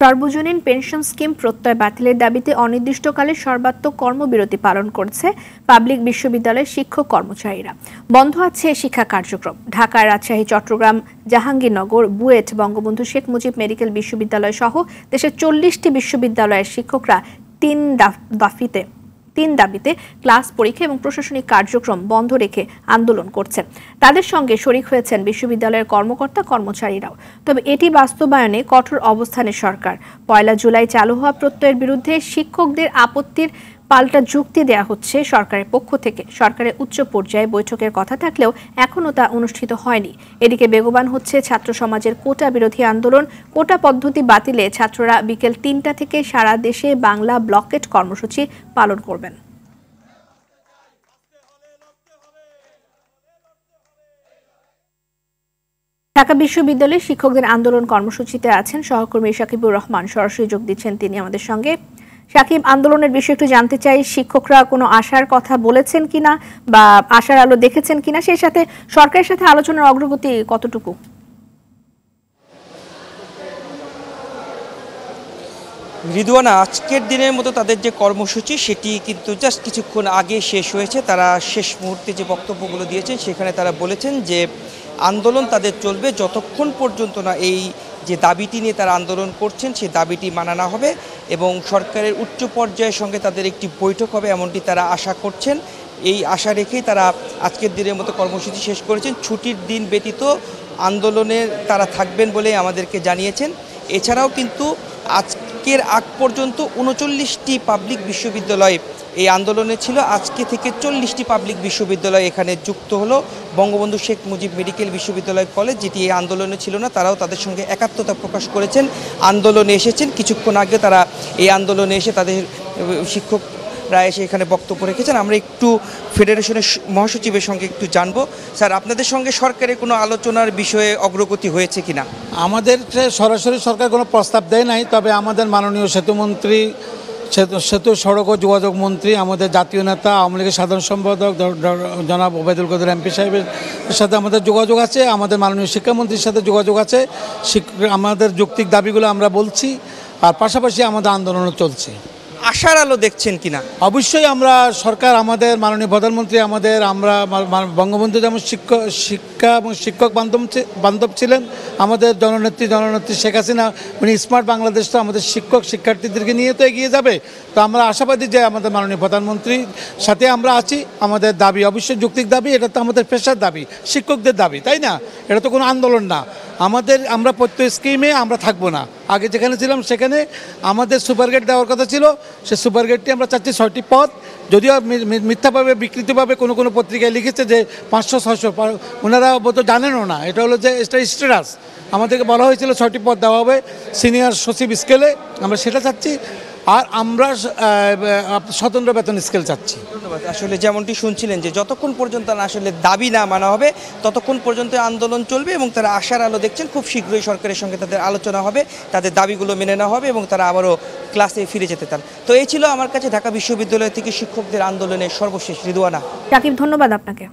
সর্বজনীন pension scheme প্রত্যয় বাতিলের দাবিতে অনির্দিষ্টকালে সর্বাত্মক কর্মবিরতি পালন করছে পাবলিক বিশ্ববিদ্যালয়ের শিক্ষক কর্মচারীরা। বন্ধ আছে শিক্ষা কার্যক্রম। ঢাকা, রাজশাহী, চট্টগ্রাম, জাহাঙ্গীরনগর, বুয়েট, বঙ্গবন্ধু শেখ মুজিব মেডিকেল বিশ্ববিদ্যালয় সহ দেশের 40টি বিশ্ববিদ্যালয়ের শিক্ষকরা তিন দাবিতে ক্লাস, পরীক্ষা এবং প্রশাসনিক কার্যক্রম বন্ধ রেখে আন্দোলন করছেন। তাদের সঙ্গে শরিক হয়েছেন বিশ্ববিদ্যালয়ের কর্মকর্তা কর্মচারীরাও। তবে এটি বাস্তবায়নে কঠোর অবস্থানে সরকার। 1 জুলাই চালু হওয়া প্রত্যয়ের বিরুদ্ধে শিক্ষকদের আপত্তির পাল্টা যুক্তি দেয়া হচ্ছে সরকারের পক্ষ থেকে। সরকারের উচ্চ পর্যায়ে বৈঠকের কথা থাকলেও এখনও তা অনুষ্ঠিত হয়নি। এদিকে বেগবান হচ্ছে ছাত্র সমাজের কোটা বিরোধী আন্দোলন। কোটা পদ্ধতি বাতিলে ছাত্ররা বিকেল 3টা থেকে সারা দেশে বাংলা ব্লকেট কর্মসূচি পালন করবেন। ঢাকা বিশ্ববিদ্যালয়ের শিক্ষকদের আন্দোলন কর্মসূচিতে আছেন সহকর্মী শাকিবুর রহমান। সরাসরি যোগ দিচ্ছেন তিনি আমাদের সঙ্গে। শাকিব, আন্দোলনের বিষয়ে একটু জানতে চাই, শিক্ষকরা কোনো আশার কথা বলেছেন কিনা বা আশার আলো দেখেছেন কিনা, সেই সাথে সরকারের সাথে আলোচনার অগ্রগতি কতটুকু? রিদওয়ানা, আজকের দিনের মতো তাদের যে কর্মসূচি সেটি কিন্তু জাস্ট কিছুক্ষণ আগে শেষ হয়েছে। তারা শেষ মুহূর্তে যে বক্তব্যগুলো দিয়েছেন সেখানে তারা বলেছেন যে আন্দোলন তাদের চলবে যতক্ষণ পর্যন্ত না এই যে দাবিটি নিয়ে তারা আন্দোলন করছেন সেই দাবিটি মানা না হবে এবং সরকারের উচ্চ পর্যায়ের সঙ্গে তাদের একটি বৈঠক হবে, এমনটি তারা আশা করছেন। এই আশা রেখেই তারা আজকের দিনের মতো কর্মসূচি শেষ করেছেন। ছুটির দিন ব্যতীত আন্দোলনের তারা থাকবেন বলে আমাদেরকে জানিয়েছেন। এছাড়াও কিন্তু আজকের আগ পর্যন্ত 39টি পাবলিক বিশ্ববিদ্যালয় এই আন্দোলনে ছিল। আজকে থেকে 40টি পাবলিক বিশ্ববিদ্যালয় এখানে যুক্ত হলো। বঙ্গবন্ধু শেখ মুজিব মেডিকেল বিশ্ববিদ্যালয় কলেজ, যেটি এই আন্দোলনে ছিল না, তারাও তাদের সঙ্গে একাত্মতা প্রকাশ করেছেন, আন্দোলনে এসেছেন। কিছুক্ষণ আগে তারা এই আন্দোলনে এসে তাদের শিক্ষকরা এসে এখানে বক্তব্য রেখেছেন। আমরা একটু ফেডারেশনের মহাসচিবের সঙ্গে একটু জানবো। স্যার, আপনাদের সঙ্গে সরকারের কোনো আলোচনার বিষয়ে অগ্রগতি হয়েছে কিনা? আমাদের সরাসরি সরকার কোনো প্রস্তাব দেয় নাই, তবে আমাদের মাননীয় সেতুমন্ত্রী, সেতু সড়ক ও যোগাযোগ মন্ত্রী, আমাদের জাতীয় নেতা, আওয়ামী লীগের সাধারণ সম্পাদক জনাব ওবায়দুল কাদের এমপি সাহেবের সাথে আমাদের যোগাযোগ আছে, আমাদের মাননীয় শিক্ষামন্ত্রীর সাথে যোগাযোগ আছে। আমাদের যৌক্তিক দাবিগুলো আমরা বলছি, আর পাশাপাশি আমাদের আন্দোলনও চলছে। আশার আলো দেখছেন কিনা? অবশ্যই আমরা সরকার, আমাদের মাননীয় প্রধানমন্ত্রী, আমরা বঙ্গবন্ধু যেমন শিক্ষা এবং শিক্ষক বান্ধব ছিলেন, আমাদের জননেত্রী শেখ হাসিনা উনি স্মার্ট বাংলাদেশ, তো আমাদের শিক্ষার্থীদেরকে নিয়ে তো এগিয়ে যাবে। তো আমরা আশাবাদী যে আমাদের মাননীয় প্রধানমন্ত্রীর সাথে আমরা আছি। আমাদের দাবি অবশ্যই যৌক্তিক দাবি, এটা তো আমাদের পেশার দাবি, শিক্ষকদের দাবি, তাই না? এটা তো কোনো আন্দোলন না। আমরা প্রত্যেক স্কিমে আমরা থাকবো না। আগে যেখানে ছিলাম সেখানে আমাদের সুপারগেট দেওয়ার কথা ছিল, সে সুপারগেটটি আমরা চাচ্ছি 6টি পদ। যদিও মিথ্যাভাবে বিকৃতভাবে কোনো পত্রিকায় লিখেছে যে 500-600, ওনারা বোধহয় জানেনও না। এটা হলো যে এটা স্ট্যাটাস। আমাদেরকে বলা হয়েছিল 6টি পদ দেওয়া হবে সিনিয়র সচিব স্কেলে, আমরা সেটা চাচ্ছি। আর আমরা স্বতন্ত্র বেতন স্কেল চাচ্ছি। ধন্যবাদ। আসলে যেমনটি শুনছিলেন যে যতক্ষণ পর্যন্ত আসলে দাবি না মানা হবে ততক্ষণ পর্যন্ত আন্দোলন চলবে এবং তারা আশার আলো দেখছেন খুব শীঘ্রই সরকারের সঙ্গে তাদের আলোচনা হবে, তাদের দাবিগুলো মেনে নেওয়া হবে এবং তারা আবারও ক্লাসে ফিরে যেতে চান। তো এই ছিল আমার কাছে ঢাকা বিশ্ববিদ্যালয় থেকে শিক্ষকদের আন্দোলনের সর্বশেষ। রিদওয়ানা, শাকিব, ধন্যবাদ আপনাকে।